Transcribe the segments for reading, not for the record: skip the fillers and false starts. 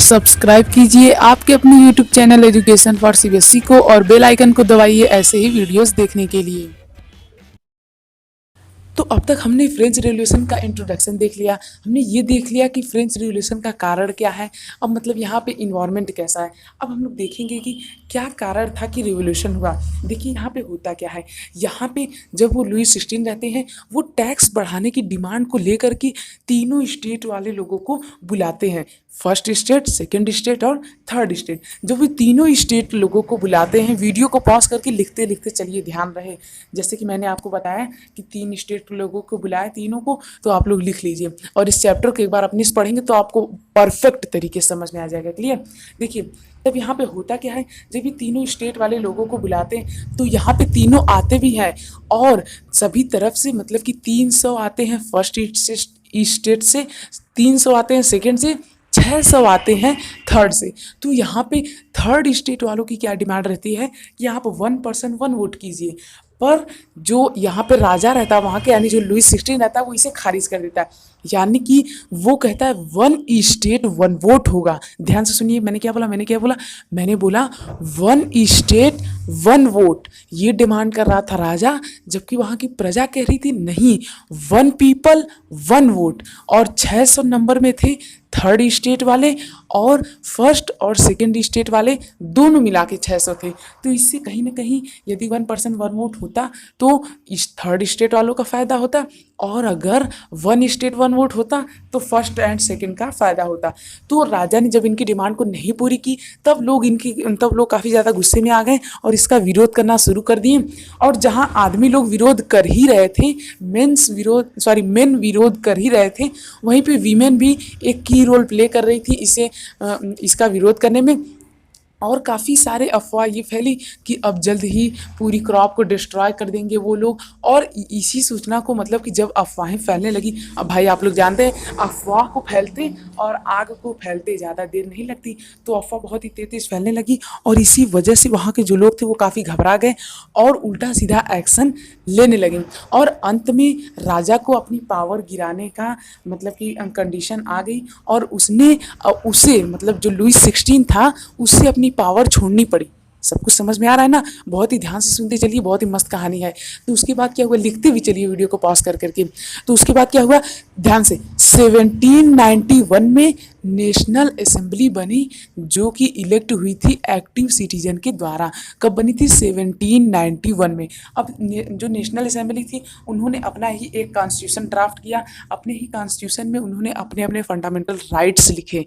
Subscribe कीजिए आपके अपने YouTube channel education for CBSE को और बेल आइकन को दबाइए ऐसे ही वीडियोस देखने के लिए। तो अब तक हमने फ्रेंच रेवोल्यूशन का इंट्रोडक्शन देख लिया, हमने ये देख लिया कि फ्रेंच रेवोल्यूशन का कारण क्या है। अब मतलब यहाँ पे इन्वायरमेंट कैसा है। अब हम लोग देखेंगे कि क्या कारण था कि रिवोल्यूशन हुआ। देखिए यहाँ पे होता क्या है, यहाँ पे जब वो लुई 16 रहते हैं वो टैक्स बढ़ाने की डिमांड को लेकर के तीनों स्टेट वाले लोगों को बुलाते हैं, फर्स्ट स्टेट, सेकेंड स्टेट और थर्ड स्टेट। जब वो तीनों स्टेट लोगों को बुलाते हैं, वीडियो को पॉज करके लिखते लिखते चलिए, ध्यान रहे। जैसे कि मैंने आपको बताया कि 3 स्टेट लोगों को बुलाया, तीनों को, तो आप लोग लिख लीजिए और इस चैप्टर को एक बार अपने से पढ़ेंगे तो आपको परफेक्ट तरीके से समझ में आ जाएगा। क्लियर। देखिए तब यहाँ पे होता क्या है, जब ये तीनों स्टेट वाले लोगों को बुलाते हैं तो यहाँ पे तीनों आते भी हैं और सभी तरफ से मतलब कि 300 आते हैं फर्स्ट स्टेट से, 300 आते हैं सेकेंड से, 600 आते हैं थर्ड से। तो यहाँ पे थर्ड स्टेट वालों की क्या डिमांड रहती है कि यहाँ पर 1 पर्सन 1 वोट कीजिए, पर जो यहाँ पे राजा रहता है वहाँ के, यानी जो लुई 16 रहता है, वो इसे खारिज कर देता है। यानी कि वो कहता है 1 स्टेट 1 वोट होगा। ध्यान से सुनिए, मैंने क्या बोला, मैंने बोला 1 स्टेट 1 वोट। ये डिमांड कर रहा था राजा, जबकि वहाँ की प्रजा कह रही थी नहीं, 1 पीपल 1 वोट। और 600 नंबर में थे थर्ड स्टेट वाले और फर्स्ट और सेकेंड स्टेट वाले, दोनों मिला के 600 थे। तो इससे कहीं ना कहीं यदि 1 पर्सन 1 वोट होता तो इस थर्ड स्टेट वालों का फ़ायदा होता, और अगर 1 स्टेट 1 वोट होता तो फर्स्ट एंड सेकेंड का फ़ायदा होता। तो राजा ने जब इनकी डिमांड को नहीं पूरी की तब लोग काफ़ी ज़्यादा गुस्से में आ गए और इसका विरोध करना शुरू कर दिए। और जहाँ आदमी लोग विरोध कर ही रहे थे, मेन विरोध कर ही रहे थे, वहीं पे वीमेन भी एक की रोल प्ले कर रही थी इसका विरोध करने में। और काफ़ी सारे अफवाह ये फैली कि अब जल्द ही पूरी क्रॉप को डिस्ट्रॉय कर देंगे वो लोग। और इसी सूचना को मतलब कि जब अफवाहें फैलने लगी, अब भाई आप लोग जानते हैं अफवाह को फैलते और आग को फैलते ज़्यादा देर नहीं लगती, तो अफवाह बहुत ही तेज़ फैलने लगी और इसी वजह से वहाँ के जो लोग थे वो काफ़ी घबरा गए और उल्टा सीधा एक्शन लेने लगे। और अंत में राजा को अपनी पावर गिराने का मतलब कि कंडीशन आ गई और उसे मतलब जो लुई 16 था उससे अपनी पावर छोड़नी पड़ी। सब कुछ समझ में आ रहा है ना? बहुत ही ध्यान से सुनते चलिए, बहुत ही मस्त कहानी है। तो उसके बाद क्या हुआ, लिखते भी चलिए वीडियो को पॉज कर करके। तो उसके बाद क्या हुआ, ध्यान से, 1791 में नेशनल असेंबली बनी जो कि इलेक्ट हुई थी एक्टिव सिटीजन के द्वारा। कब बनी थी? 1791 में। अब जो नेशनल असेंबली थी उन्होंने अपना ही एक कॉन्स्टिट्यूशन ड्राफ्ट किया, अपने ही कॉन्स्टिट्यूशन में उन्होंने अपने अपने फंडामेंटल राइट्स लिखे।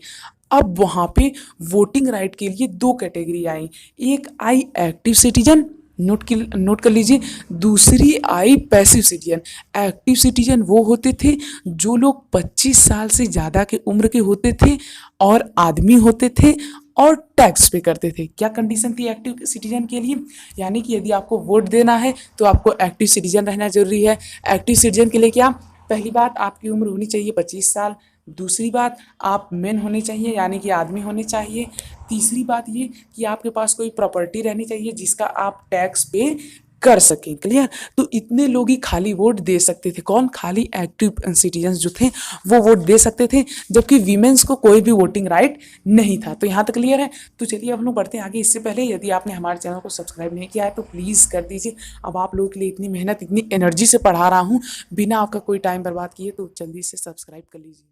अब वहाँ पे वोटिंग राइट के लिए 2 कैटेगरी आई, एक आई एक्टिव सिटीजन, नोट कर लीजिए, दूसरी आई पैसिव सिटीजन। एक्टिव सिटीजन वो होते थे जो लोग 25 साल से ज़्यादा के उम्र के होते थे और आदमी होते थे और टैक्स पे करते थे। क्या कंडीशन थी एक्टिव सिटीजन के लिए? यानी कि यदि आपको वोट देना है तो आपको एक्टिव सिटीजन रहना जरूरी है। एक्टिव सिटीजन के लिए क्या, पहली बात आपकी उम्र होनी चाहिए 25 साल, दूसरी बात आप मेन होने चाहिए यानी कि आदमी होने चाहिए, तीसरी बात ये कि आपके पास कोई प्रॉपर्टी रहनी चाहिए जिसका आप टैक्स पे कर सकें। क्लियर। तो इतने लोग ही खाली वोट दे सकते थे। कौन? खाली एक्टिव सिटीजन्स जो थे वो वोट दे सकते थे, जबकि वीमेंस को कोई भी वोटिंग राइट नहीं था। तो यहाँ तक क्लियर है। तो चलिए अब लोग बढ़ते हैं आगे। इससे पहले यदि आपने हमारे चैनल को सब्सक्राइब नहीं किया है तो प्लीज़ कर दीजिए। अब आप लोगों के लिए इतनी मेहनत, इतनी एनर्जी से पढ़ा रहा हूँ, बिना आपका कोई टाइम बर्बाद किए, तो जल्दी से सब्सक्राइब कर लीजिए।